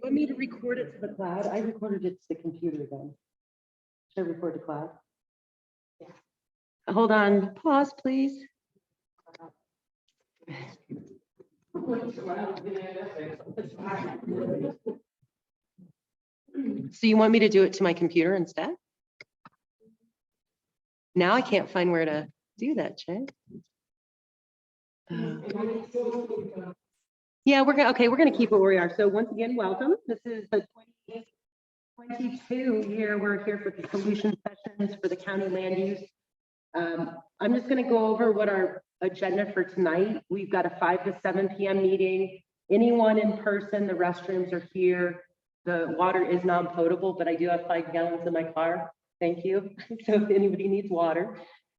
Want me to record it to the cloud? I recorded it to the computer then. Should I record to cloud? Yeah. Hold on, pause, please. So you want me to do it to my computer instead? Now I can't find where to do that, Jay. Yeah, we're gonna keep it where we are. So once again, welcome. This is the 2022 year. We're here for the solution sessions for the county land use. I'm just gonna go over what our agenda for tonight. We've got a 5 to 7 p.m. meeting. Anyone in person, the restrooms are here. The water is non-potable, but I do have 5 gallons in my car. Thank you. So if anybody needs water,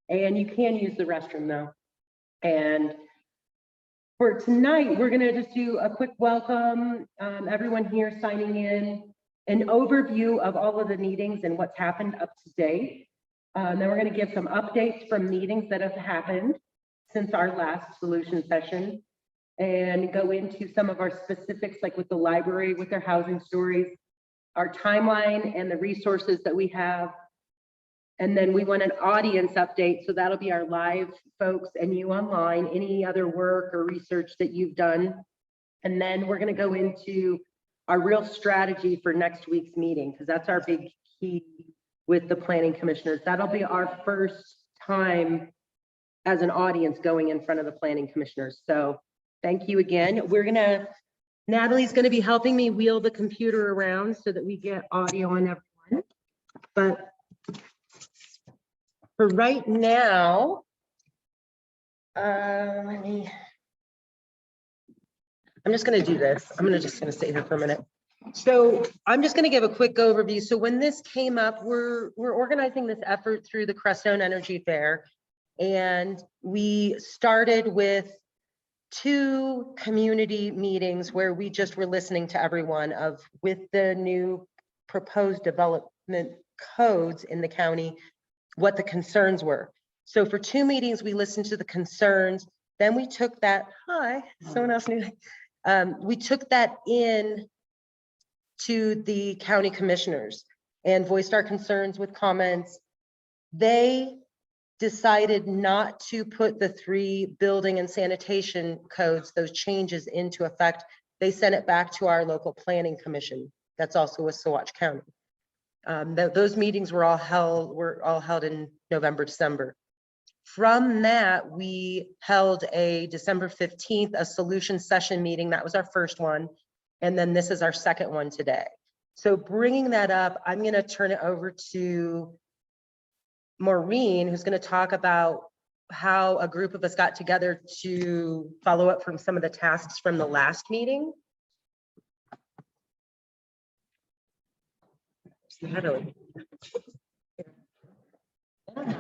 and you can use the restroom though. And for tonight, we're gonna just do a quick welcome, everyone here signing in, an overview of all of the meetings and what's happened up to date. Then we're gonna give some updates from meetings that have happened since our last solution session and go into some of our specifics, like with the library, with their housing stories, our timeline and the resources that we have. And then we want an audience update. So that'll be our live folks and you online, any other work or research that you've done. And then we're going to go into our real strategy for next week's meeting, because that's our big key with the planning commissioners. That'll be our first time as an audience going in front of the planning commissioners. So thank you again. Natalie's going to be helping me wheel the computer around so that we get audio on everyone. But for right now, I'm just going to do this. I'm just going to stay here for a minute. So I'm just going to give a quick overview. So when this came up, we're organizing this effort through the Crestone Energy Fair, and we started with 2 community meetings where we just were listening to everyone with the new proposed development codes in the county, what the concerns were. So for 2 meetings, we listened to the concerns. Then we took that, someone else knew. We took that in to the county commissioners and voiced our concerns with comments. They decided not to put the 3 building and sanitation codes, those changes, into effect. They sent it back to our local planning commission. That's also with Saguache County. Those meetings were all held in November, December. From that, we held a December 15th, a solution session meeting. That was our first one. And then this is our second one today. So bringing that up, I'm going to turn it over to Maureen, who's going to talk about how a group of us got together to follow up from some of the tasks from the last meeting. Natalie. And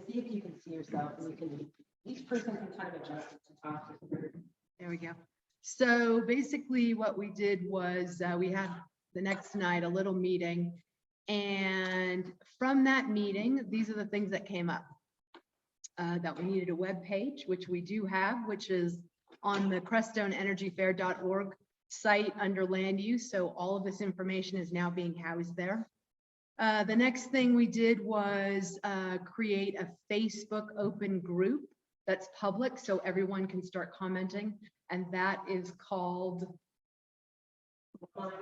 see if you can see yourself, and you can, each person can kind of adjust it to talk. There we go. So basically what we did was we had the next night a little meeting, and from that meeting, these are the things that came up. That we needed a web page, which we do have, which is on the crestoneenergyfair.org site under land use. So all of this information is now being housed there. The next thing we did was create a Facebook open group that's public so everyone can start commenting. And that is called. That's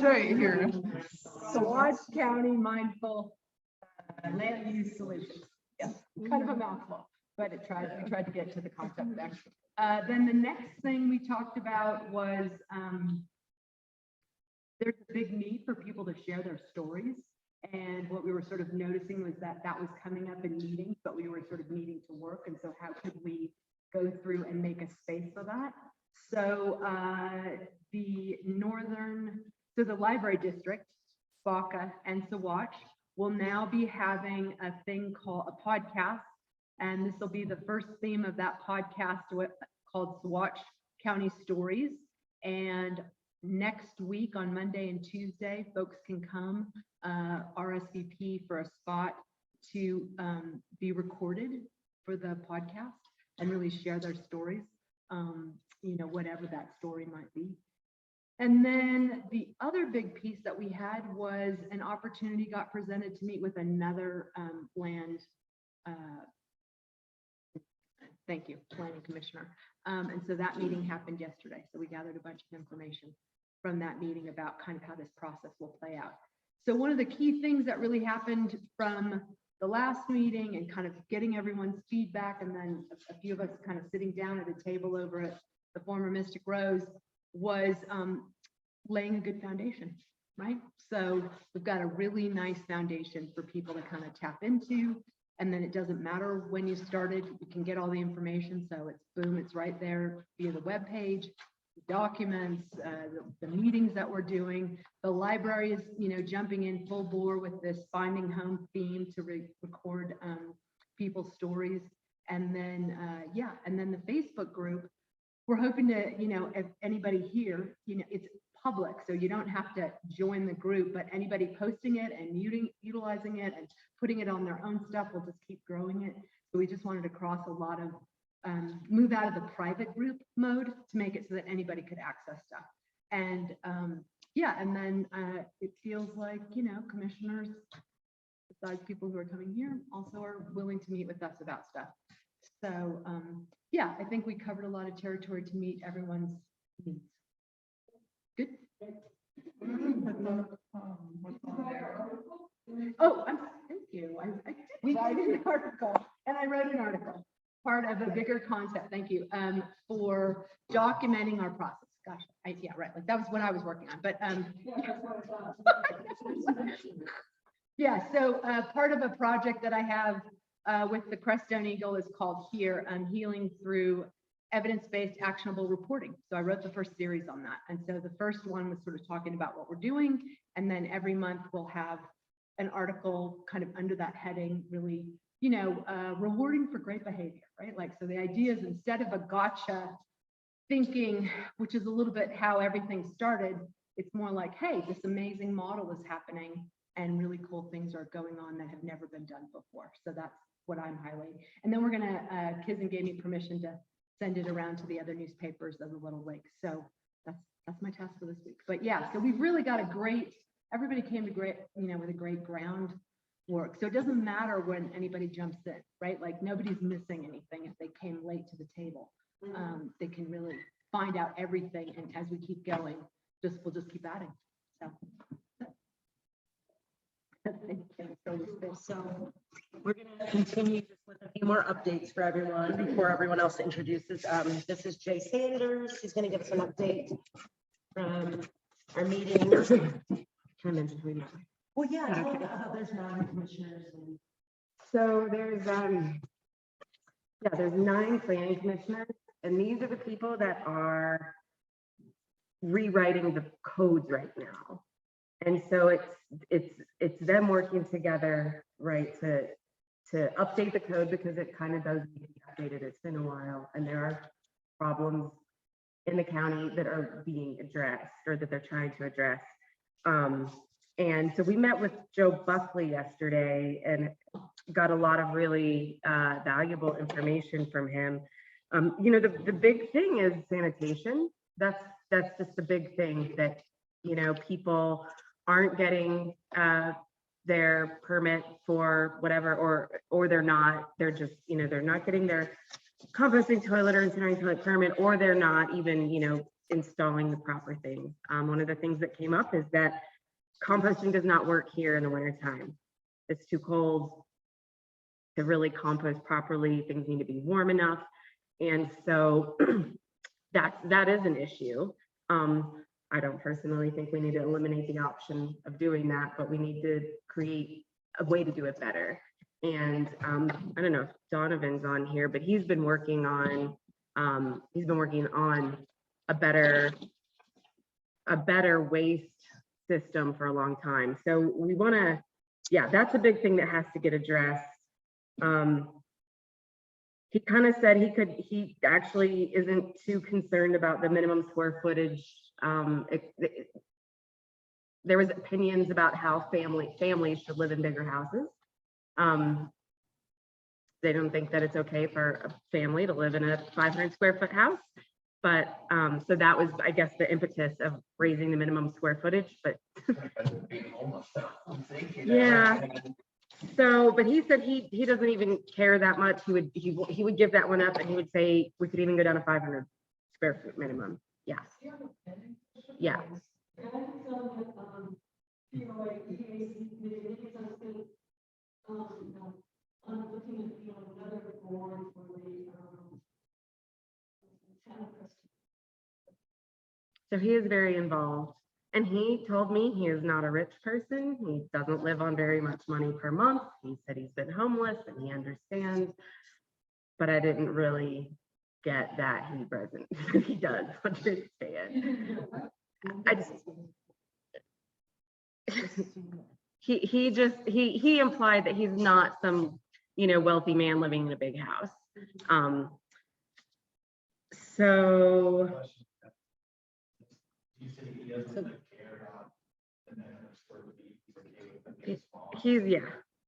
right here. Saguache County Mindful Land Use Solutions. Yeah, kind of a mouthful, but we tried to get to the concept there. Then the next thing we talked about was there's a big need for people to share their stories. And what we were sort of noticing was that was coming up in meetings, but we were sort of needing to work. And so how could we go through and make a space for that? So the library district, Baca and Saguache, will now be having a thing called a podcast. And this will be the first theme of that podcast called Saguache County Stories. And next week on Monday and Tuesday, folks can come RSVP for a spot to be recorded for the podcast and really share their stories. whatever that story might be. And then the other big piece that we had was an opportunity got presented to meet with another land, thank you, planning commissioner. And so that meeting happened yesterday. So we gathered a bunch of information from that meeting about kind of how this process will play out. So one of the key things that really happened from the last meeting and kind of getting everyone's feedback, and then a few of us kind of sitting down at a table over at the former Mystic Rose, was laying a good foundation, right? So we've got a really nice foundation for people to kind of tap into. And then it doesn't matter when you started, you can get all the information. So it's boom, it's right there via the webpage, the documents, the meetings that we're doing. The library is, jumping in full bore with this finding home theme to record people's stories. And then, and then the Facebook group, we're hoping to, if anybody here, it's public, so you don't have to join the group, but anybody posting it and utilizing it and putting it on their own stuff will just keep growing it. So we just wanted to cross a lot of, move out of the private group mode to make it so that anybody could access stuff. And and then it feels like, commissioners, besides people who are coming here, also are willing to meet with us about stuff. So I think we covered a lot of territory to meet everyone's needs. Good. Oh, thank you. I did write an article, and I wrote an article, part of a bigger concept. Thank you, for documenting our process. Gosh, right. Like that was what I was working on. But so part of a project that I have with the Crestone Eagle is called Healing Through Evidence-Based Actionable Reporting. So I wrote the first series on that. And so the first one was sort of talking about what we're doing. And then every month we'll have an article kind of under that heading, really, rewarding for great behavior, right? Like, so the idea is instead of a gotcha thinking, which is a little bit how everything started, it's more like, hey, this amazing model is happening and really cool things are going on that have never been done before. So that's what I'm highlighting. And then we're gonna, Kizan gave me permission to send it around to the other newspapers of the Little Lake. So that's my task for this week. But so we've really got everybody came to great, with a great groundwork. So it doesn't matter when anybody jumps in, right? Like nobody's missing anything if they came late to the table. They can really find out everything. And as we keep going, we'll just keep adding. So. So we're going to continue just with a few more updates for everyone before everyone else introduces. This is Jay Sanders. He's going to give us an update from our meeting. Well, there's 9 commissioners. So there's 9 planning commissioners, and these are the people that are rewriting the codes right now. And so it's them working together, right, to update the code, because it kind of does need to be updated. It's been a while, and there are problems in the county that are being addressed, or that they're trying to address. And so we met with Joe Buckley yesterday and got a lot of really valuable information from him. The big thing is sanitation. That's just the big thing, that people aren't getting their permit for whatever, or they're just they're not getting their composting toilet or incinerating toilet permit, or they're not even installing the proper things. One of the things that came up is that composting does not work here in the wintertime. It's too cold to really compost properly. Things need to be warm enough, and so that is an issue. I don't personally think we need to eliminate the option of doing that, but we need to create a way to do it better. And I don't know if Donovan's on here, but he's been working on a better waste system for a long time. So we want to, that's a big thing that has to get addressed. He kind of said he actually isn't too concerned about the minimum square footage. There was opinions about how families should live in bigger houses. They don't think that it's okay for a family to live in a 500 square foot house, But, so that was, I guess, the impetus of raising the minimum square footage, but yeah. So, but he said he doesn't even care that much. He would give that one up, and he would say we could even go down to 500 square foot minimum. Yeah. Yeah. So he is very involved. And he told me he is not a rich person. He doesn't live on very much money per month. He said he's been homeless and he understands. But I didn't really get that he doesn't. He does understand. I just he implied that he's not some, you know, wealthy man living in a big house. So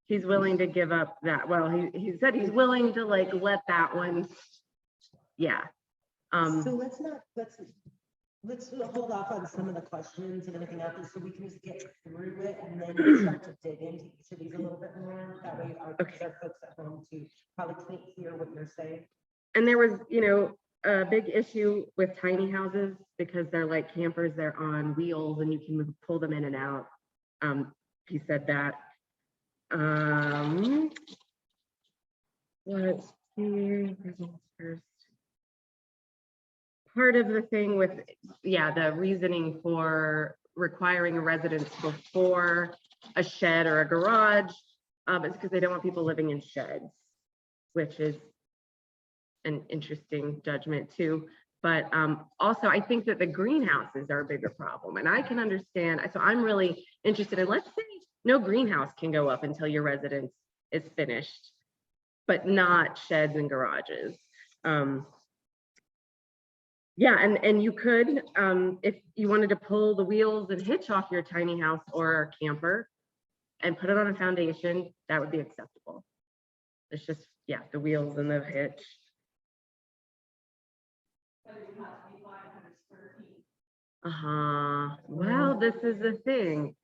he's willing to give up that. Well, he said he's willing to like let that one. Yeah. So let's hold off on some of the questions and everything else, so we can just get through it and then start to dig into each of these a little bit more. That way our folks at home to probably can't hear what you're saying. And there was, you know, a big issue with tiny houses because they're like campers, they're on wheels and you can pull them in and out. He said that. Let's see. First. Part of the thing with, yeah, the reasoning for requiring a residence before a shed or a garage is because they don't want people living in sheds, which is an interesting judgment too. But also I think that the greenhouses are a bigger problem, and I can understand. So I'm really interested in, let's say no greenhouse can go up until your residence is finished, but not sheds and garages. Yeah, and you could, if you wanted to pull the wheels and hitch off your tiny house or camper and put it on a foundation, that would be acceptable. It's just, yeah, the wheels and the hitch. Well, this is the thing.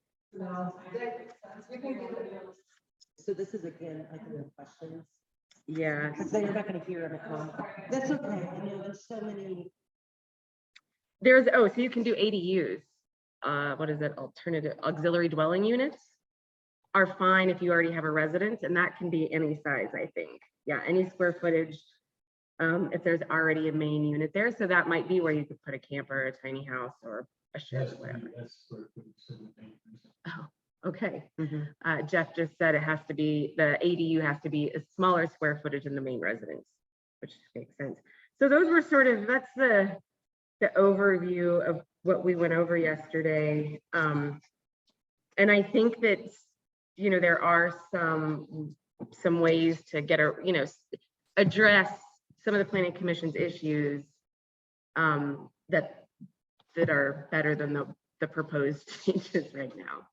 So this is again, I think the questions. Yeah. Because then you're not going to hear them at home. That's okay. I know there's so many. There's, oh, so you can do ADUs. What is it? Alternative auxiliary dwelling units are fine if you already have a residence, and that can be any size, I think. Yeah, any square footage, if there's already a main unit there. So that might be where you could put a camper, a tiny house, or a shed, or whatever. Oh, okay. Jeff just said it has to be, the ADU has to be a smaller square footage than the main residence, which makes sense. So those were sort of, that's the overview of what we went over yesterday. And I think that, you know, there are some ways to get a, you know, address some of the planning commission's issues that are better than the proposed changes right now.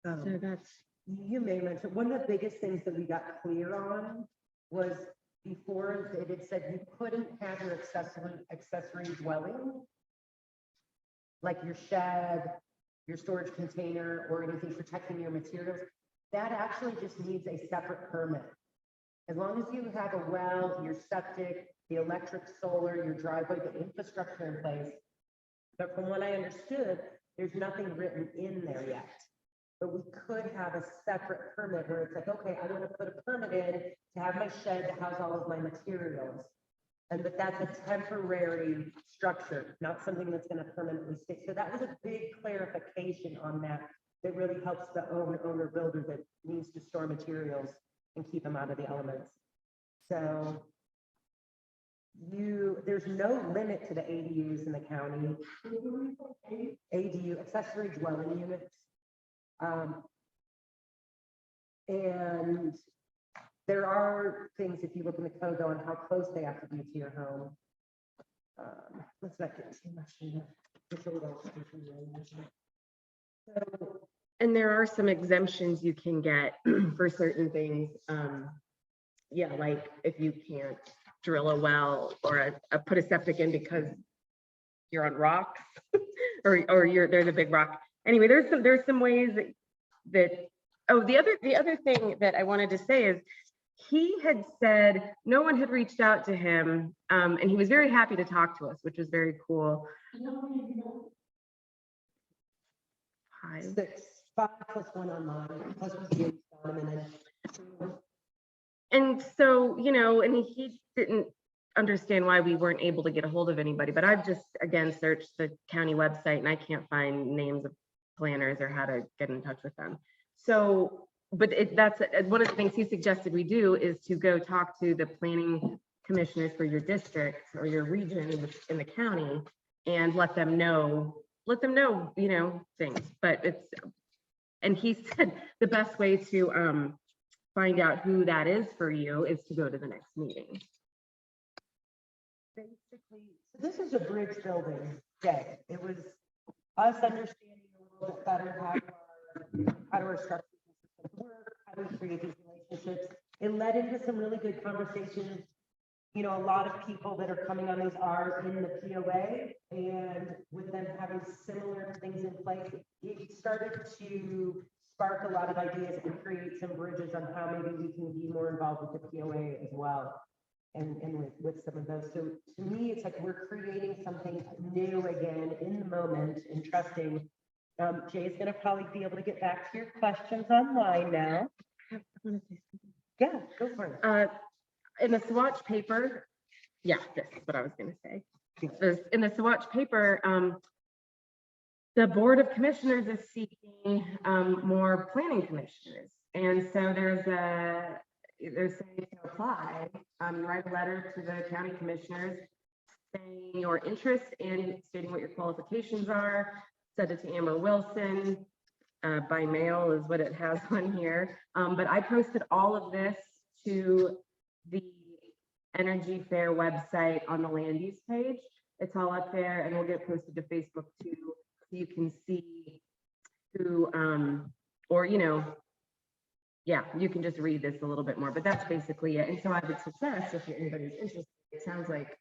So that's, You may mention, one of the biggest things that we got clear on was before it had said you couldn't have your accessory dwelling, like your shed, your storage container, or anything protecting your materials. That actually just needs a separate permit. As long as you have a well, your septic, the electric, solar, your driveway, the infrastructure in place. But from what I understood, there's nothing written in there yet. But we could have a separate permit where it's like, okay, I want to put a permit in to have my shed to house all of my materials. And but that's a temporary structure, not something that's going to permanently stick. So that was a big clarification on that. That really helps the owner builder that needs to store materials and keep them out of the elements. So there's no limit to the ADUs in the county. ADU, accessory dwelling units. And there are things, if you look in the code, though, on how close they have to be to your home. Let's not get too much into so, and there are some exemptions you can get for certain things. Yeah, like if you can't drill a well or put a septic in because you're on rocks or there's a big rock. Anyway, there's some ways that oh, the other thing that I wanted to say is he had said no one had reached out to him, and he was very happy to talk to us, which was very cool. Hi. 6, 5 plus 1 online, plus we And so, you know, and he didn't understand why we weren't able to get a hold of anybody, but I've just, again, searched the county website and I can't find names of planners or how to get in touch with them. So, but that's one of the things he suggested we do is to go talk to the planning commissioners for your district or your region in the county and let them know, you know, things. But and he said the best way to find out who that is for you is to go to the next meeting. basically, so this is a bridge building day. It was us understanding a little bit better how our structures and systems work, how we create these relationships. It led into some really good conversations. You know, a lot of people that are coming on these are in the POA, and with them having similar things in place, it started to spark a lot of ideas and create some bridges on how maybe we can be more involved with the POA as well. And with some of those. So to me, it's like we're creating something new again in the moment and trusting. Jay's gonna probably be able to get back to your questions online now. Yeah, go for it. In the swatch paper, yeah, this is what I was gonna say. In the swatch paper, the Board of Commissioners is seeking more planning commissioners. And so there's saying to apply, write a letter to the county commissioners saying your interest and stating what your qualifications are, send it to Amber Wilson, by mail is what it has on here. But I posted all of this to the Energy Fair website on the land use page. It's all up there and we'll get posted to Facebook too. So you can see who, or, you know, yeah, you can just read this a little bit more, but that's basically it. And so I would suggest if anybody's interested, it sounds like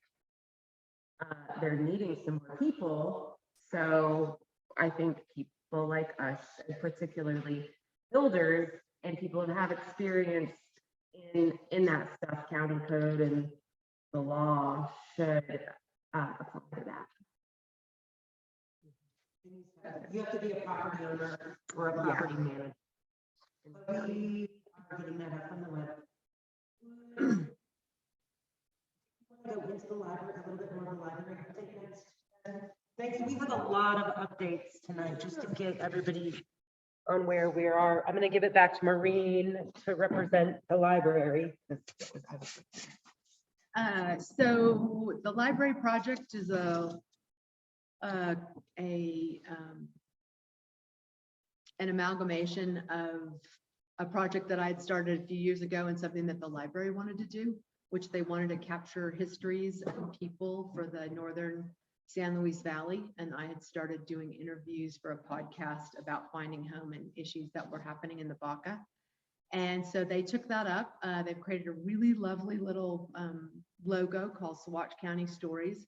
they're needing some more people. So I think people like us, and particularly builders and people who have experience in that stuff, county code and the law should apply to that. You have to be a property owner or a property manager. We are getting that up on the web. Go into the library, a little bit more of the library. Thanks. We have a lot of updates tonight, just to get everybody on where we are. I'm going to give it back to Maureen to represent the library. So the library project is an amalgamation of a project that I had started a few years ago and something that the library wanted to do, which they wanted to capture histories of people for the northern San Luis Valley. And I had started doing interviews for a podcast about finding home and issues that were happening in the Baca. And so they took that up. They've created a really lovely little logo called Saguache County Stories.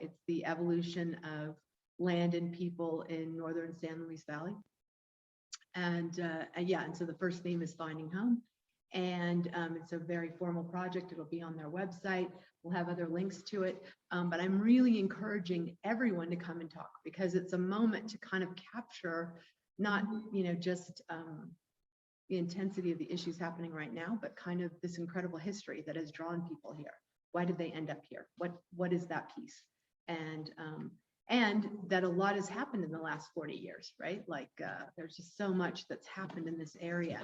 It's the evolution of land and people in northern San Luis Valley. And yeah, and so the first theme is finding home. And it's a very formal project. It'll be on their website. We'll have other links to it. But I'm really encouraging everyone to come and talk, because it's a moment to kind of capture not, you know, just the intensity of the issues happening right now, but kind of this incredible history that has drawn people here. Why did they end up here? What is that piece? And that a lot has happened in the last 40 years, right? Like there's just so much that's happened in this area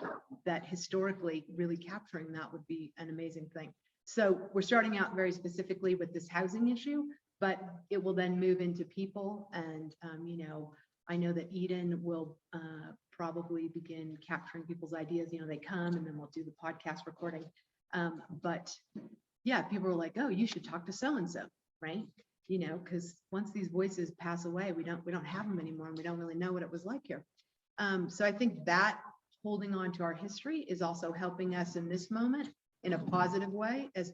that historically really capturing that would be an amazing thing. So we're starting out very specifically with this housing issue, but it will then move into people. And, you know, I know that Eden will probably begin capturing people's ideas. You know, they come and then we'll do the podcast recording. But yeah, people are like, oh, you should talk to so-and-so, right? You know, because once these voices pass away, we don't have them anymore, and we don't really know what it was like here. So I think that holding on to our history is also helping us in this moment, in a positive way as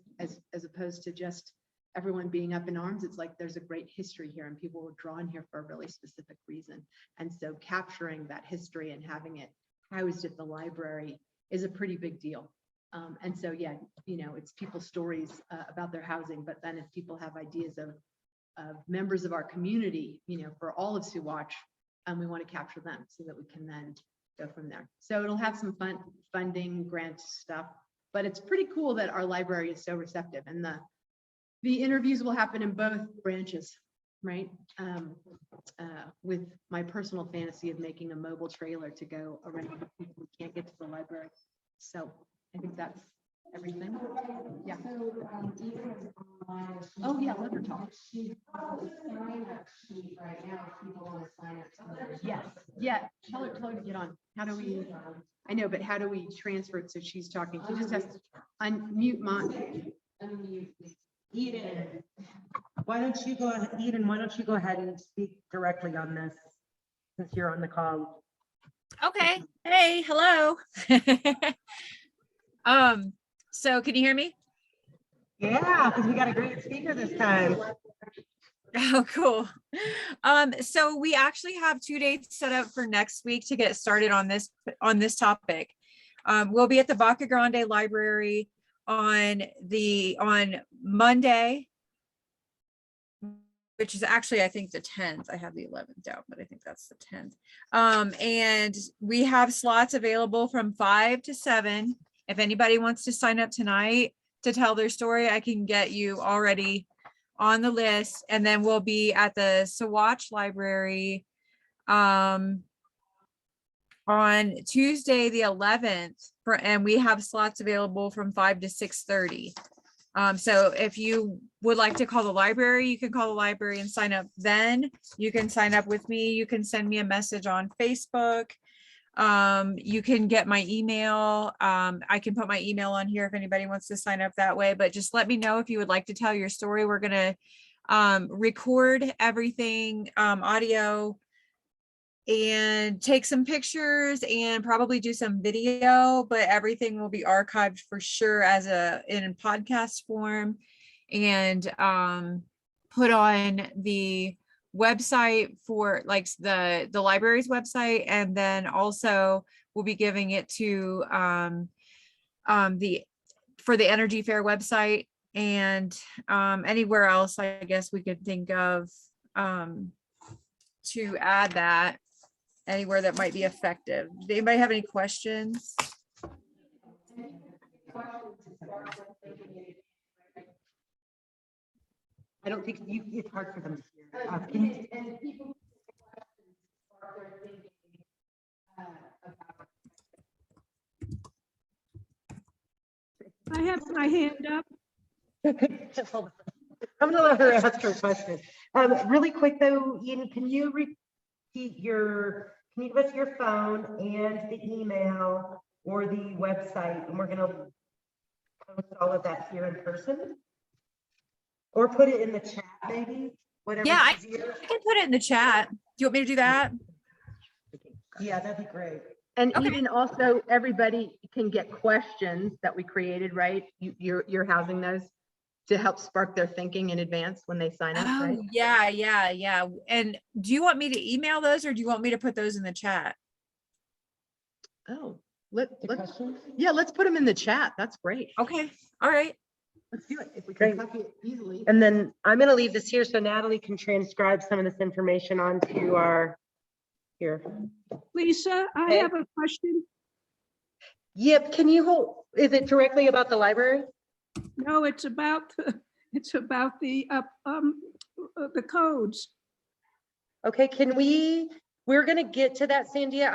opposed to just everyone being up in arms. It's like there's a great history here and people were drawn here for a really specific reason. And so capturing that history and having it housed at the library is a pretty big deal. And so, yeah, you know, it's people's stories about their housing, but then if people have ideas of members of our community, you know, for all of Sioux Watch, we want to capture them so that we can then go from there. So it'll have some funding, grant stuff, but it's pretty cool that our library is so receptive, and the interviews will happen in both branches, right? With my personal fantasy of making a mobile trailer to go around people who can't get to the library. So I think that's everything. Yeah. Oh, yeah, let her talk. Yes, yeah, tell her to get on. How do we, I know, but how do we transfer it so she's talking? She just has to unmute mine. Eden, why don't you go ahead, Eden, why don't you go ahead and speak directly on this, since you're on the call? Okay. Hey, hello. So can you hear me? Yeah, because we got a great speaker this time. Oh, cool. So we actually have 2 dates set up for next week to get started on this topic. We'll be at the Vaca Grande Library on Monday, which is actually, I think, the 10th. I have the 11th out, but I think that's the 10th. And we have slots available from 5 to 7. If anybody wants to sign up tonight to tell their story, I can get you already on the list. And then we'll be at the Saguache Library on Tuesday, the 11th, and we have slots available from 5 to 6:30. So if you would like to call the library, you can call the library and sign up then. You can sign up with me. You can send me a message on Facebook. You can get my email. I can put my email on here if anybody wants to sign up that way, but just let me know if you would like to tell your story. We're going to record everything, audio, and take some pictures and probably do some video, but everything will be archived for sure in podcast form, and put on the website for like the library's website. And then also we'll be giving it to for the Energy Fair website, and anywhere else I guess we could think of to add that, anywhere that might be effective. Does anybody have any questions? I don't think it's hard for them to hear. Can you- And people spark their thinking about. I have my hand up. Just hold on. I'm gonna let her ask her question. Really quick though, Ian, can you give us your phone and the email or the website, and we're gonna post all of that here in person? Or put it in the chat, maybe, whatever. Yeah, I can put it in the chat. Do you want me to do that? Yeah, that'd be great. And Okay. even also, everybody can get questions that we created, right? You're housing those to help spark their thinking in advance when they sign up, right? Oh, yeah. And do you want me to email those, or do you want me to put those in the chat? Oh, The let's questions? let's put them in the chat. That's great. Okay, all right. Let's do it. If we Great. can copy it easily. And then I'm gonna leave this here so Natalie can transcribe some of this information onto our, here. Lisa, I Okay. have a question. Yep, can you hold, is it directly about the library? No, it's about the codes. Okay, we're gonna get to that, Sandia.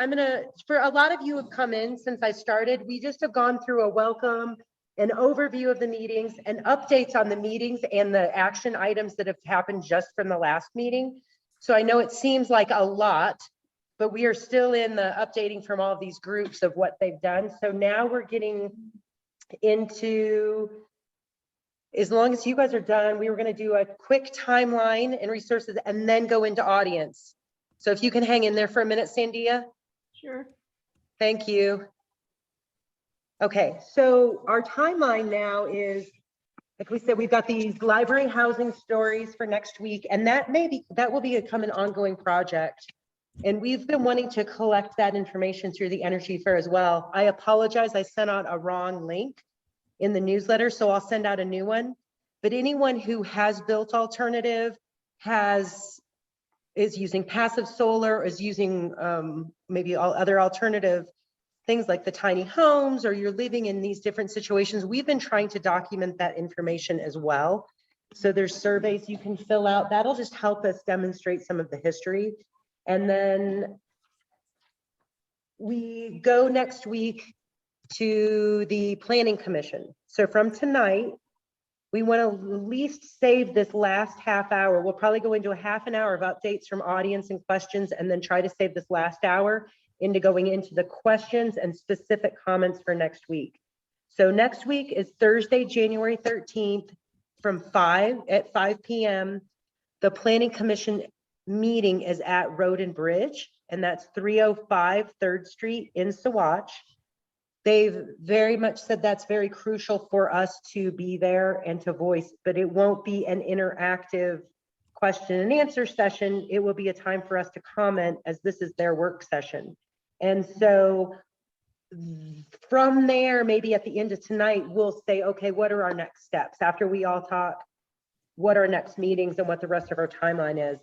For a lot of you have come in since I started, we just have gone through a welcome, an overview of the meetings and updates on the meetings and the action items that have happened just from the last meeting. So I know it seems like a lot, but we are still in the updating from all of these groups of what they've done. So now we're getting into, as long as you guys are done, we were gonna do a quick timeline and resources and then go into audience. So if you can hang in there for a minute, Sandia, Sure. thank you. Okay, so our timeline now is, like we said, we've got these library housing stories for next week, and that will become an ongoing project. And we've been wanting to collect that information through the Energy Fair as well. I apologize, I sent out a wrong link in the newsletter, so I'll send out a new one. But anyone who has built alternative, is using passive solar, is using maybe all other alternative things like the tiny homes, or you're living in these different situations, we've been trying to document that information as well. So there's surveys you can fill out. That'll just help us demonstrate some of the history. And then we go next week to the Planning Commission. So from tonight, we want to at least save this last half hour. We'll probably go into a half an hour of updates from audience and questions, and then try to save this last hour into going into the questions and specific comments for next week. So next week is Thursday, January 13th from 5 p.m. The Planning Commission meeting is at Road and Bridge, and that's 305 3rd Street in Saguache. They've very much said that's very crucial for us to be there and to voice, but it won't be an interactive question and answer session. It will be a time for us to comment, as this is their work session. And so from there, maybe at the end of tonight, we'll say, okay, what are our next steps? After we all talk, what our next meetings and what the rest of our timeline is.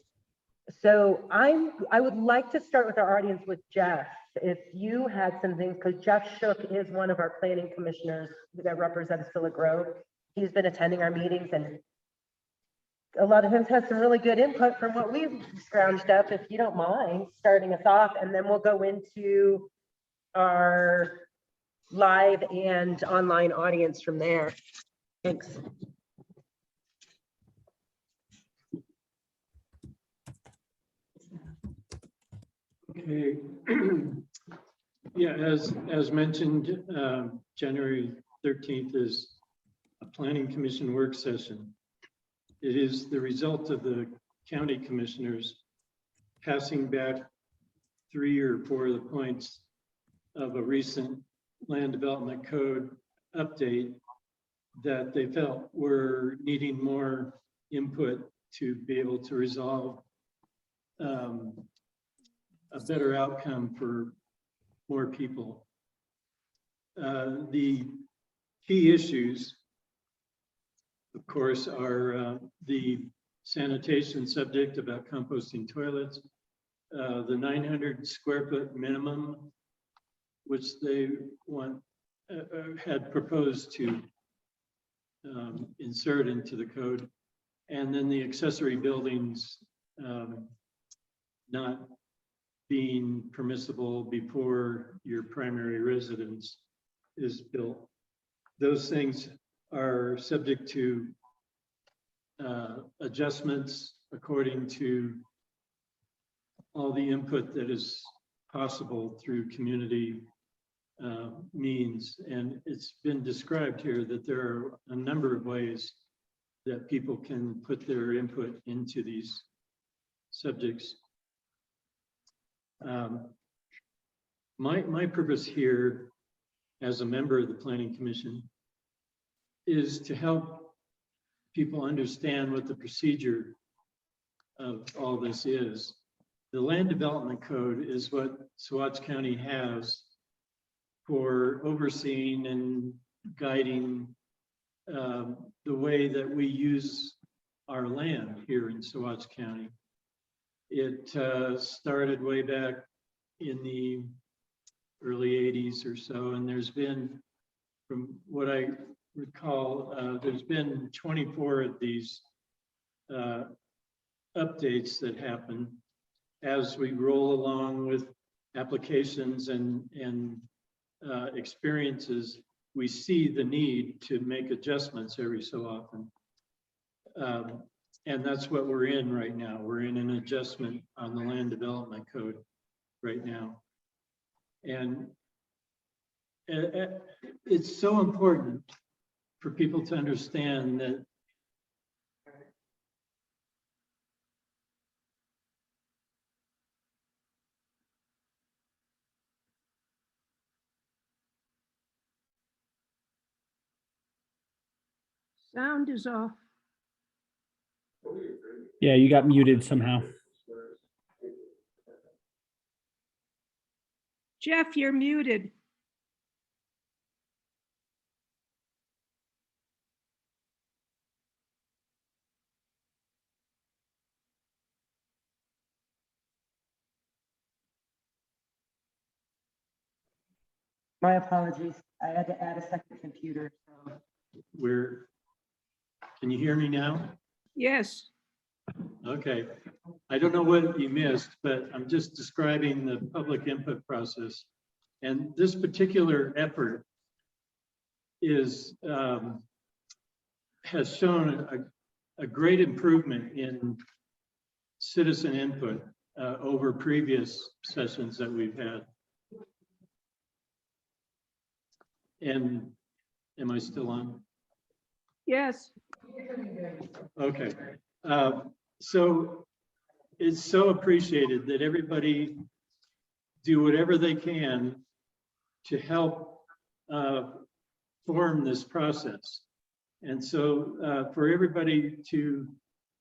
So I would like to start with our audience with Jeff. If you had some things, because Jeff Shook is one of our planning commissioners that represents Phillip Grove. He's been attending our meetings, and a lot of him has some really good input from what we've scrounged up, if you don't mind starting us off, and then we'll go into our live and online audience from there. Thanks. Okay. Yeah, as mentioned, January 13th is a planning commission work session. It is the result of the county commissioners passing back 3 or 4 of the points of a recent land development code update that they felt were needing more input to be able to resolve a better outcome for more people. The key issues, of course, are the sanitation subject about composting toilets, the 900 square foot minimum, which they had proposed to insert into the code, and then the accessory buildings not being permissible before your primary residence is built. Those things are subject to adjustments according to all the input that is possible through community means. And it's been described here that there are a number of ways that people can put their input into these subjects. My purpose here as a member of the Planning Commission is to help people understand what the procedure of all this is. The Land Development Code is what Saguache County has for overseeing and guiding the way that we use our land here in Saguache County. It started way back in the early 80s or so, and there's been, from what I recall, there's been 24 of these updates that happen as we roll along with applications and experiences. We see the need to make adjustments every so often. And that's what we're in right now. We're in an adjustment on the Land Development Code right now. And it's so important for people to understand that Sound is off. Yeah, you got muted somehow. Jeff, you're muted. My apologies. I had to add a second computer, so. Can you hear me now? Yes. Okay. I don't know what you missed, but I'm just describing the public input process. And this particular effort is, has shown a great improvement in citizen input over previous sessions that we've had. And am I still on? Yes. Okay. So it's so appreciated that everybody do whatever they can to help form this process. And so for everybody to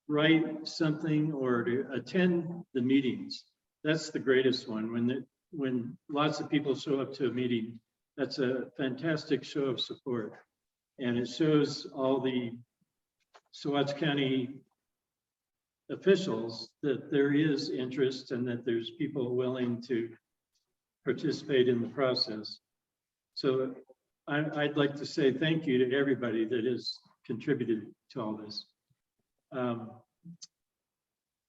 write something or to attend the meetings, that's the greatest one. When lots of people show up to a meeting, that's a fantastic show of support. And it shows all the Saguache County officials that there is interest and that there's people willing to participate in the process. So I'd like to say thank you to everybody that has contributed to all this.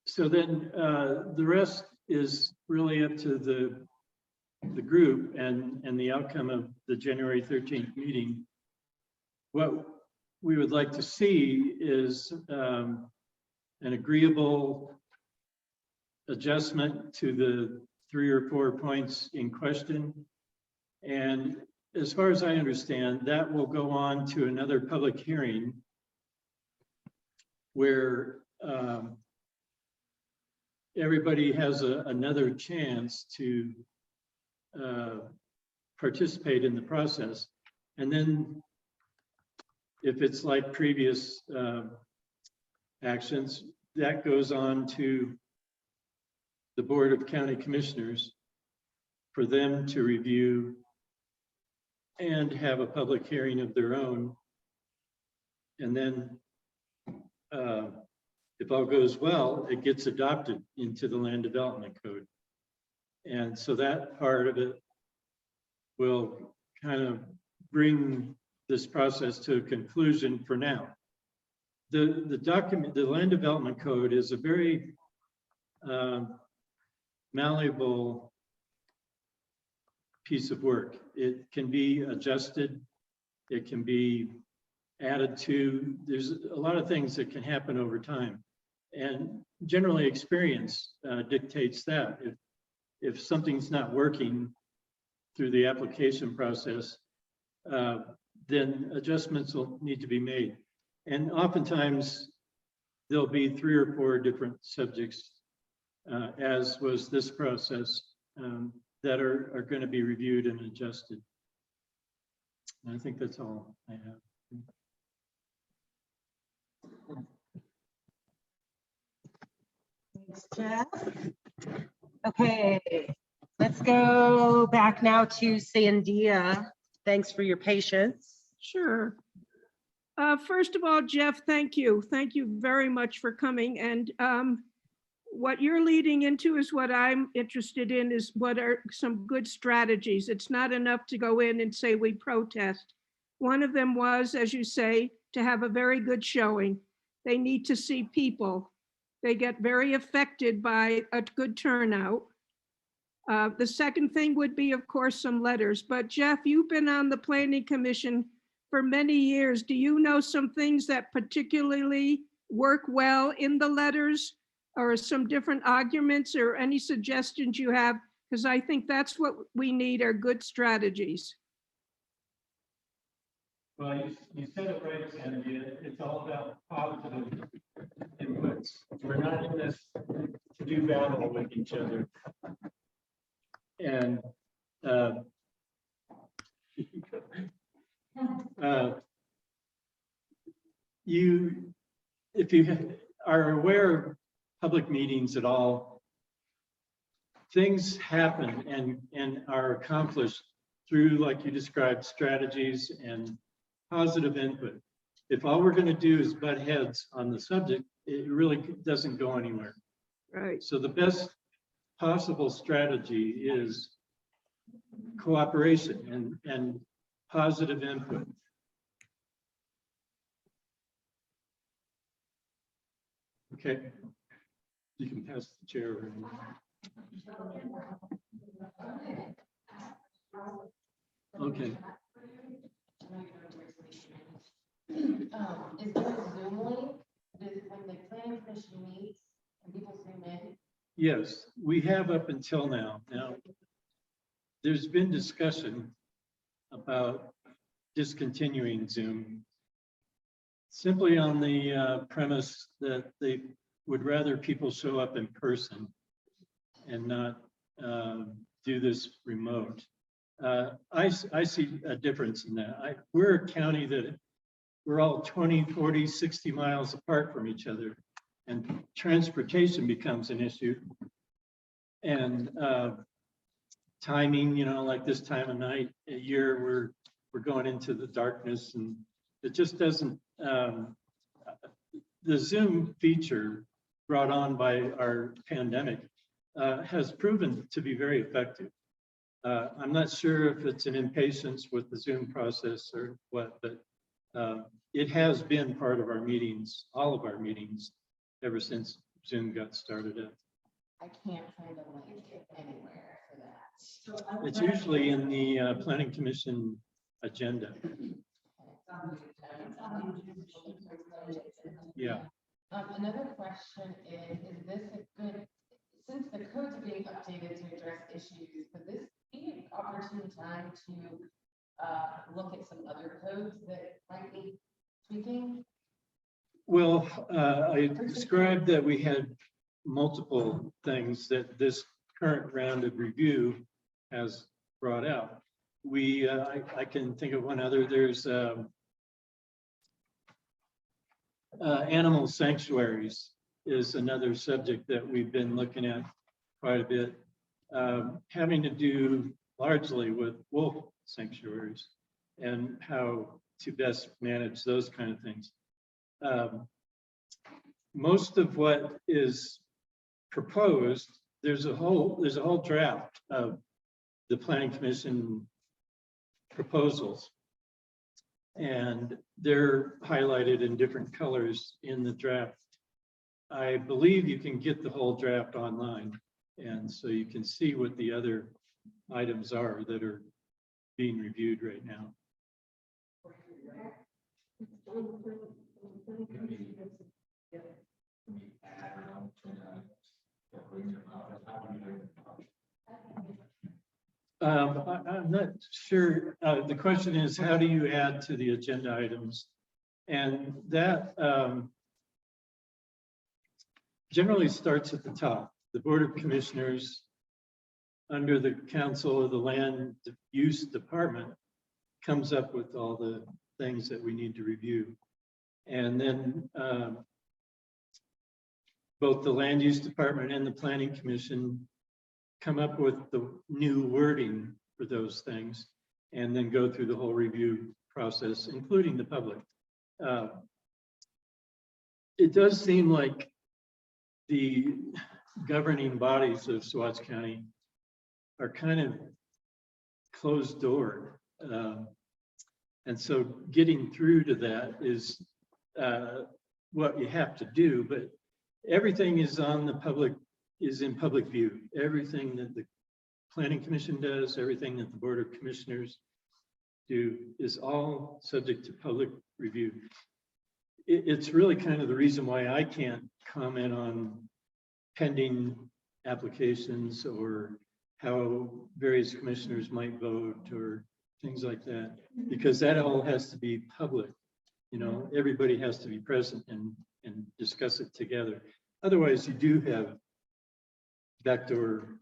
So then the rest is really up to the group and the outcome of the January 13th meeting. What we would like to see is an agreeable adjustment to the 3 or 4 points in question. And as far as I understand, that will go on to another public hearing where everybody has another chance to participate in the process. And then if it's like previous actions, that goes on to the Board of County Commissioners for them to review and have a public hearing of their own. And then if all goes well, it gets adopted into the Land Development Code. And so that part of it will kind of bring this process to a conclusion for now. The document, the Land Development Code, is a very malleable piece of work. It can be adjusted, it can be added to. There's a lot of things that can happen over time. And generally experience dictates that. If something's not working through the application process, then adjustments will need to be made. And oftentimes there'll be 3 or 4 different subjects, as was this process, that are going to be reviewed and adjusted. And I think that's all I have. Thanks, Jeff. Okay, let's go back now to Sandia. Thanks for your patience. Sure. First of all, Jeff, thank you. Thank you very much for coming. And what you're leading into is what I'm interested in, is what are some good strategies. It's not enough to go in and say we protest. One of them was, as you say, to have a very good showing. They need to see people. They get very affected by a good turnout. The second thing would be, of course, some letters. But Jeff, you've been on the Planning Commission for many years. Do you know some things that particularly work well in the letters, or some different arguments, or any suggestions you have? Because I think that's what we need, are good strategies. Well, you said it right, Sandy. It's all about positive inputs. We're not in this to do battle with each other. And if you are aware of public meetings at all, things happen and are accomplished through, like you described, strategies and positive input. If all we're going to do is butt heads on the subject, it really doesn't go anywhere. Right. So the best possible strategy is cooperation and positive input. Okay, you can pass the chair around. Okay. Is there a Zoom link? When the planning commission meets and people Zoom in? Yes, we have up until now. Now, there's been discussion about discontinuing Zoom simply on the premise that they would rather people show up in person and not do this remote. I see a difference in that. We're a county that we're all 20, 40, 60 miles apart from each other, and transportation becomes an issue. And timing, you know, like this time of night, a year, we're going into the darkness, and it just doesn't, the Zoom feature brought on by our pandemic has proven to be very effective. I'm not sure if it's an impatience with the Zoom process or what, but it has been part of our meetings, all of our meetings, ever since Zoom got started up. I can't find a link anywhere for that. It's usually in the Planning Commission agenda. Yeah. Another question is this a good, since the codes are being updated to address issues, could this be an opportune time to look at some other codes that might need tweaking? Well, I described that we had multiple things that this current round of review has brought out. I can think of one other. There's animal sanctuaries is another subject that we've been looking at quite a bit, having to do largely with wolf sanctuaries and how to best manage those kind of things. Most of what is proposed, there's a whole draft of the Planning Commission proposals, and they're highlighted in different colors in the draft. I believe you can get the whole draft online, and so you can see what the other items are that are being reviewed right now. I'm not sure. The question is, how do you add to the agenda items? And that generally starts at the top. The Board of Commissioners, under the Council of the Land Use Department, comes up with all the things that we need to review. And then both the Land Use Department and the Planning Commission come up with the new wording for those things, and then go through the whole review process, including the public. It does seem like the governing bodies of Saguache County are kind of closed door. And so getting through to that is what you have to do, but everything is on the public, is in public view. Everything that the Planning Commission does, everything that the Board of Commissioners do is all subject to public review. It's really kind of the reason why I can't comment on pending applications or how various commissioners might vote or things like that, because that all has to be public. You know, everybody has to be present and discuss it together. Otherwise, you do have backdoor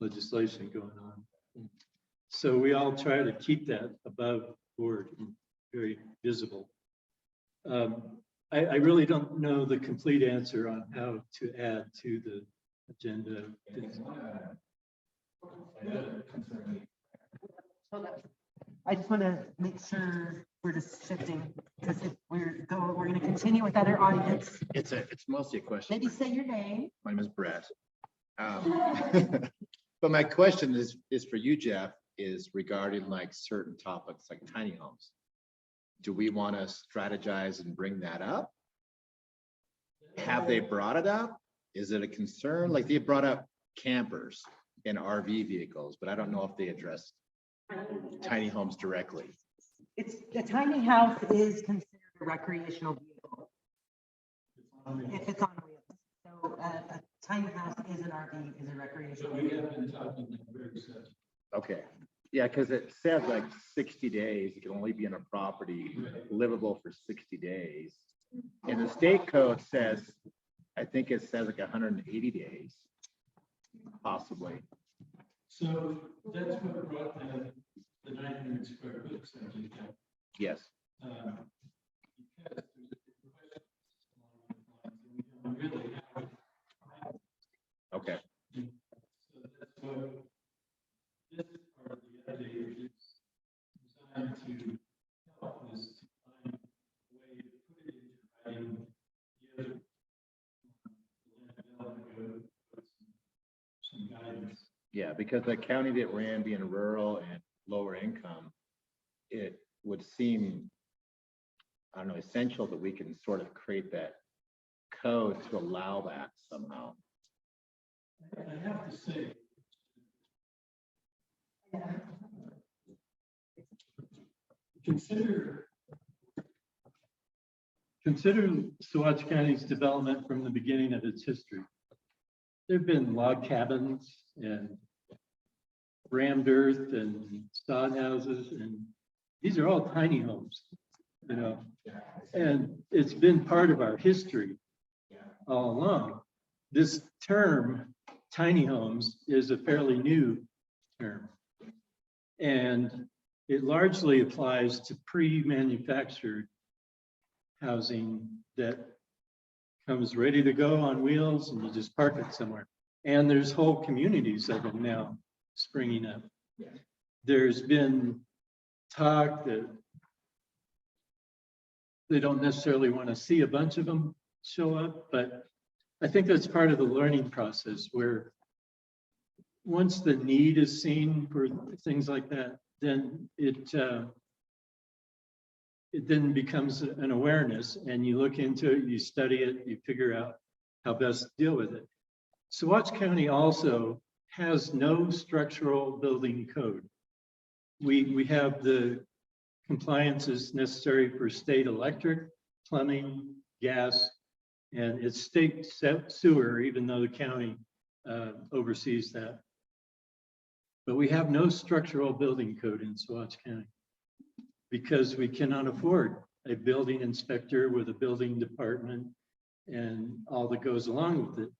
legislation going on. So we all try to keep that above board and very visible. I really don't know the complete answer on how to add to the agenda. I just want to make sure we're just shifting, because if we're going to continue with other audience. It's mostly a question. Maybe say your name. My name is Brett. But my question is for you, Jeff, is regarding like certain topics like tiny homes. Do we want to strategize and bring that up? Have they brought it up? Is it a concern? Like they brought up campers and RV vehicles, but I don't know if they addressed tiny homes directly. It's, a tiny house is considered a recreational vehicle. If it's on wheels. So a tiny house is an RV, is a recreational vehicle. Okay, yeah, because it says like 60 days, it can only be on a property livable for 60 days. And the state code says, I think it says like 180 days, possibly. So that's what brought the 900 square foot subject up. Yes, Because there's a question really okay, so that's what this part of the update is designed to help us to find a way to put it into writing. The other land development code puts some guidance. yeah, because the county that ran being rural and lower income, it would seem, I don't know, essential that we can sort of create that code to allow that somehow. I have to say, consider Saguache County's development from the beginning of its history. There've been log cabins and rammed earth and sod houses, and these are all tiny homes, you know, and it's been part of our history all along. This term, tiny homes, is a fairly new term. And it largely applies to pre-manufactured housing that comes ready to go on wheels and you just park it somewhere. And there's whole communities of them now springing up. There's been talk that they don't necessarily want to see a bunch of them show up, but I think that's part of the learning process where once the need is seen for things like that, then it then becomes an awareness, and you look into it, you study it, you figure out how best to deal with it. Saguache County also has no structural building code. We have the compliances necessary for state electric, plumbing, gas, and it's state sewer, even though the county oversees that. But we have no structural building code in Saguache County because we cannot afford a building inspector with a building department and all that goes along with it.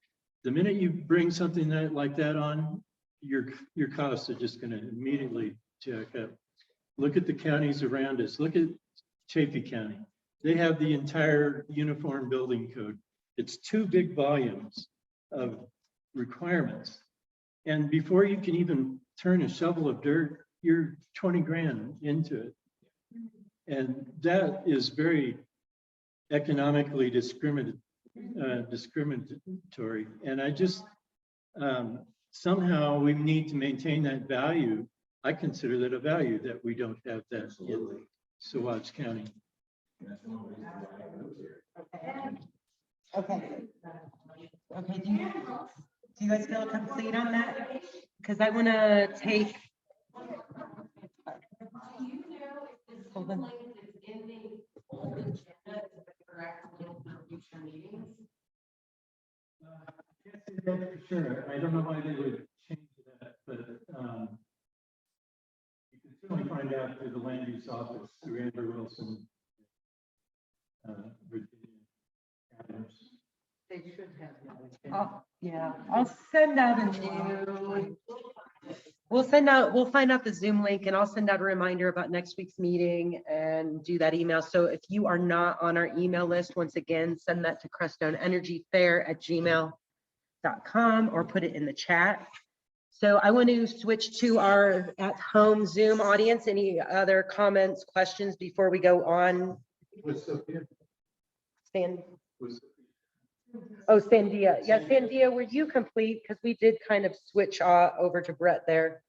The minute you bring something like that on, your costs are just going to immediately jack up. Look at the counties around us. Look at Chaffee County. They have the entire uniform building code. It's 2 big volumes of requirements. And before you can even turn a shovel of dirt, you're 20 grand into it. And that is very economically discriminatory. And I just, somehow we need to maintain that value. I consider that a value that we don't have that in Saguache County. Okay. Okay, do you guys feel complete on that? Because I want to take. Hold on. For sure. I don't know why they would change that, but you can certainly find out through the land use office, through Andrew Wilson, Virginia Adams. They should have. Yeah, I'll send out a new we'll find out the Zoom link and I'll send out a reminder about next week's meeting and do that email. So if you are not on our email list, once again, send that to creststoneenergyfair@gmail.com or put it in the chat. So I want to switch to our at-home Zoom audience. Any other comments, questions before we go on? Oh, Sandia. Yeah, Sandia, were you complete? Because we did kind of switch over to Brett there.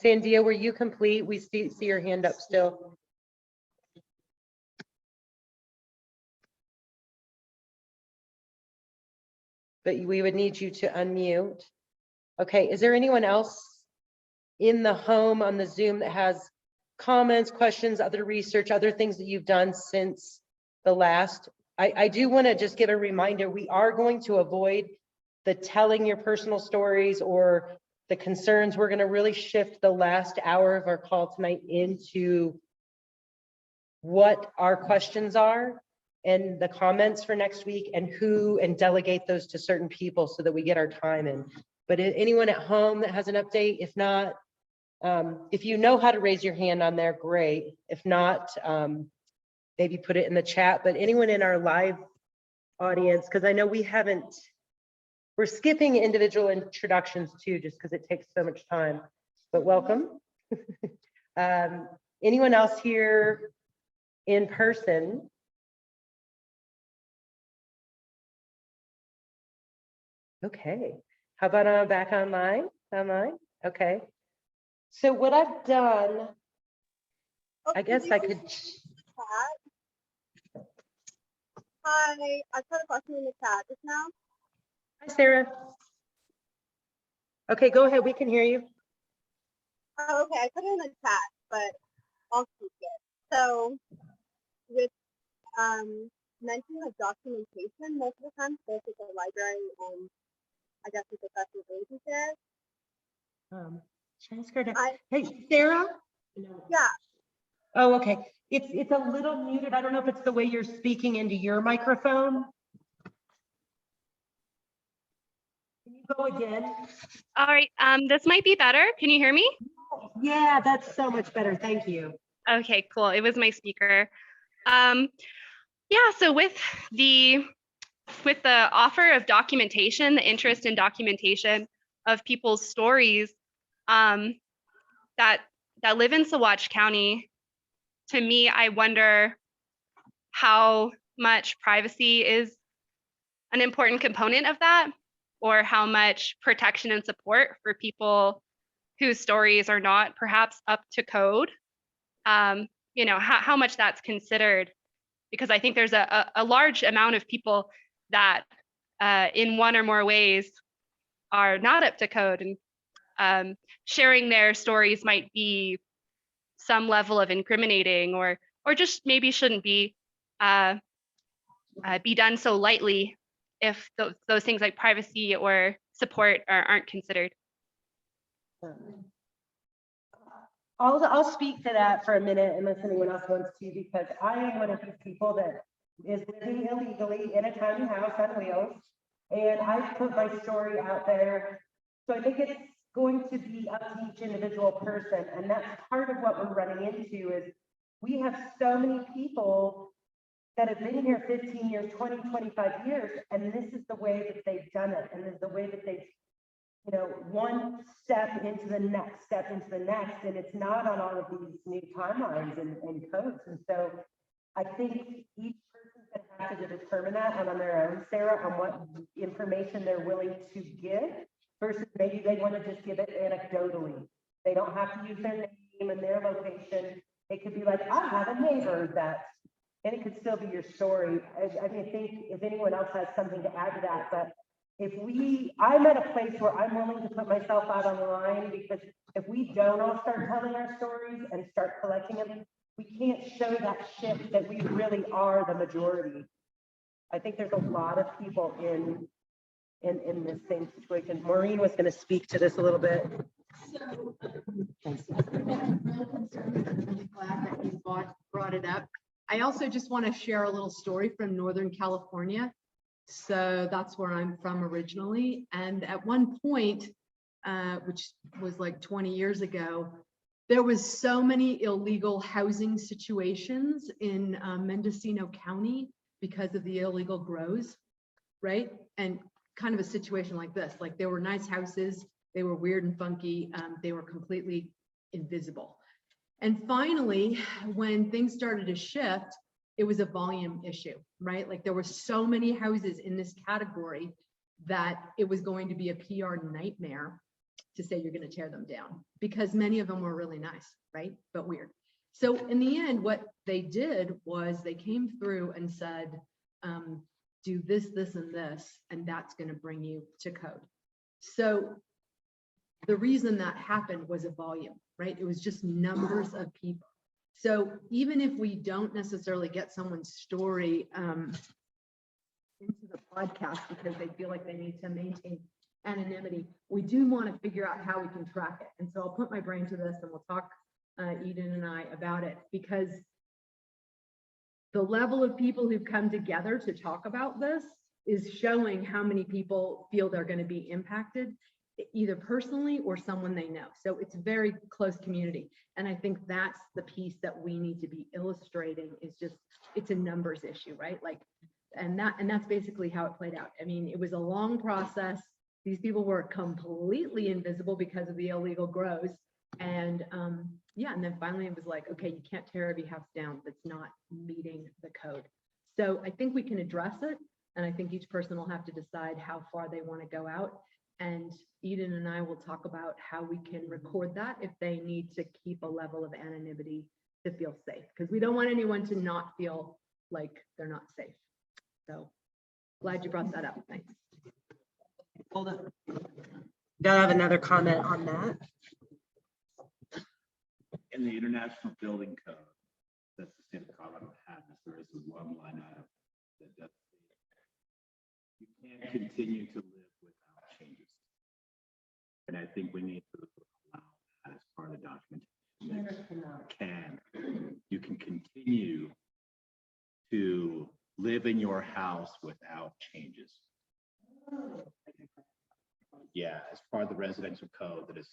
Sandia, were you complete? We see your hand up still. But we would need you to unmute. Okay, is there anyone else in the home on the Zoom that has comments, questions, other research, other things that you've done since the last? I do want to just give a reminder, we are going to avoid the telling your personal stories or the concerns. We're going to really shift the last hour of our call tonight into what our questions are and the comments for next week and delegate those to certain people so that we get our time in. But anyone at home that has an update, if not, if you know how to raise your hand on there, great. If not, maybe put it in the chat. But anyone in our live audience, because I know we're skipping individual introductions too, just because it takes so much time. But welcome. Anyone else here in person? Okay. How about back online? Okay. So what I've done, I guess I could. Hi, I put a question in the chat just now. Hi, Sarah. Okay, go ahead. We can hear you. Oh, okay, I put it in the chat, but I'll speak it. So with mention of documentation, most of the time, both at the library and I guess the professional relationships. Should I ask her to? I- Hey, Sarah? Yeah, Oh, okay. It's a little muted. I don't know if it's the way you're speaking into your microphone. Can you go again? all right, this might be better. Can you hear me? Yeah, that's so much better. Thank you. Okay, cool. It was my speaker. Yeah, so with the offer of documentation, the interest in documentation of people's stories that live in Saguache County, to me, I wonder how much privacy is an important component of that, or how much protection and support for people whose stories are not perhaps up to code. You know, how much that's considered, because I think there's a large amount of people that in one or more ways are not up to code, and sharing their stories might be some level of incriminating, or just maybe shouldn't be done so lightly if those things like privacy or support aren't considered. I'll speak to that for a minute unless anyone else wants to, because I am one of these people that is living illegally in a tiny house on wheels. And I put my story out there. So I think it's going to be up to each individual person. And that's part of what we're running into is we have so many people that have been here 15 years, 20, 25 years, and this is the way that they've done it. And this is the way that they've, you know, one step into the next, and it's not on all of these new timelines and codes. And so I think each person's gonna have to determine that on their own, Sarah, on what information they're willing to give versus maybe they want to just give it anecdotally. They don't have to use their name and their location. It could be like, I have a neighbor that, and it could still be your story. I mean, I think if anyone else has something to add to that, but I'm at a place where I'm willing to put myself out on the line, because if we don't all start telling our stories and start collecting them, we can't show that shift that we really are the majority. I think there's a lot of people in this same situation. Maureen was going to speak to this a little bit. I'm really glad that you brought it up. I also just want to share a little story from Northern California. So that's where I'm from originally. And at one point, which was like 20 years ago, there was so many illegal housing situations in Mendocino County because of the illegal grows, right? And kind of a situation like this, like there were nice houses, they were weird and funky, they were completely invisible. And finally, when things started to shift, it was a volume issue, right? Like there were so many houses in this category that it was going to be a PR nightmare to say you're going to tear them down, because many of them were really nice, right? But weird. So in the end, what they did was they came through and said, do this, this, and this, and that's going to bring you to code. So the reason that happened was a volume, right? It was just numbers of people. So even if we don't necessarily get someone's story into the podcast because they feel like they need to maintain anonymity, we do want to figure out how we can track it. And so I'll put my brain to this and we'll talk, Eden and I, about it, because the level of people who've come together to talk about this is showing how many people feel they're going to be impacted, either personally or someone they know. So it's a very close community. And I think that's the piece that we need to be illustrating, is just, it's a numbers issue, right? Like, and that's basically how it played out. I mean, it was a long process. These people were completely invisible because of the illegal grows. And yeah, and then finally it was like, okay, you can't tear every house down that's not meeting the code. So I think we can address it. And I think each person will have to decide how far they want to go out. And Eden and I will talk about how we can record that if they need to keep a level of anonymity to feel safe, because we don't want anyone to not feel like they're not safe. So glad you brought that up. Thanks. Hold on. Do I have another comment on that? In the International Building Code that the state of Colorado has, there is one line item that does you can't continue to live without changes. And I think we need to allow that as part of the documentation. You can continue to live in your house without changes. Yeah, as part of the residential code, that is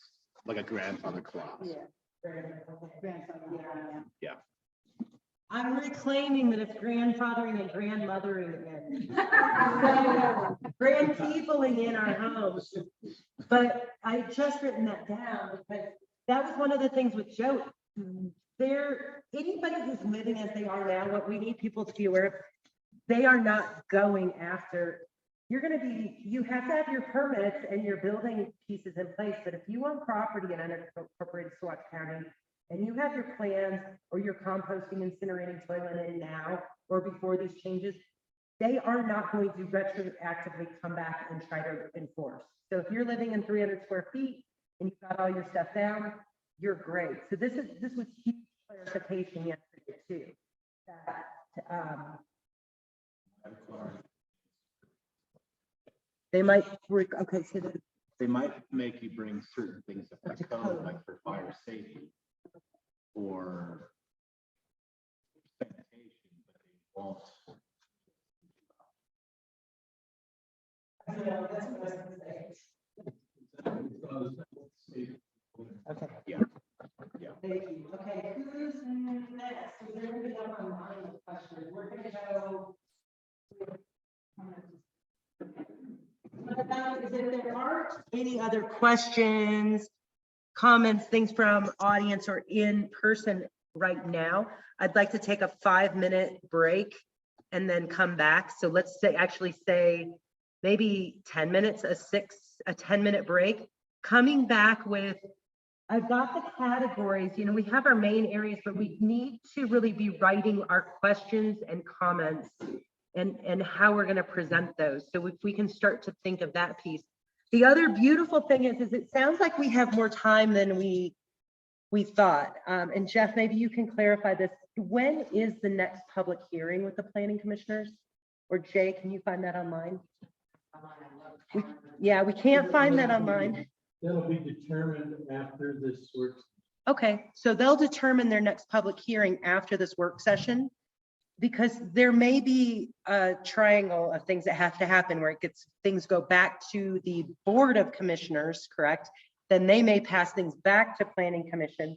like a grandfather clause. Yeah. I'm reclaiming that it's grandfathering and grandmothering in. Grandpeopling in our homes. But I just written that down because that was one of the things with Joe. Anybody who's living as they are now, what we need people to be aware of, they are not going after. You have to have your permits and your building pieces in place, but if you own property in unincorporated Sauk County and you have your plans or your composting, incinerating toilet in now or before these changes, they are not going to retroactively come back and try to enforce. So if you're living in 300 square feet and you've got all your stuff down, you're great. So this was huge clarification yesterday too. That, they might work, okay, so They might make you bring certain things up to code, like for fire safety or sanitation, but they won't. okay. Yeah. Yeah. Thank you. Okay, who's next? Is there anybody else online with questions? We're gonna go. If there aren't any other questions, comments, things from audience or in person right now, I'd like to take a 5-minute break and then come back. So let's say maybe 10 minutes, a 10-minute break, coming back with, I've got the categories, we have our main areas, but we need to really be writing our questions and comments and how we're going to present those. So if we can start to think of that piece. The other beautiful thing is it sounds like we have more time than we thought. And Jeff, maybe you can clarify this. When is the next public hearing with the planning commissioners? Or Jay, can you find that online? We can't find that online. That'll be determined after this works. Okay, so they'll determine their next public hearing after this work session. because there may be a triangle of things that have to happen where things go back to the Board of Commissioners, correct? Then they may pass things back to Planning Commission.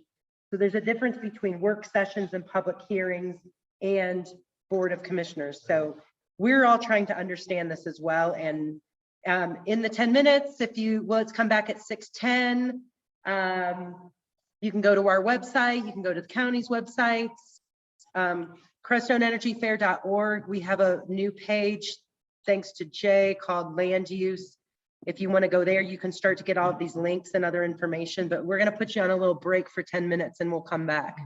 So there's a difference between work sessions and public hearings and Board of Commissioners. So we're all trying to understand this as well. And in the 10 minutes, let's come back at 6:10. You can go to our website, you can go to the county's websites. CreststoneEnergyFair.org. We have a new page, thanks to Jay, called Land Use. If you want to go there, you can start to get all of these links and other information, but we're going to put you on a little break for 10 minutes and we'll come back.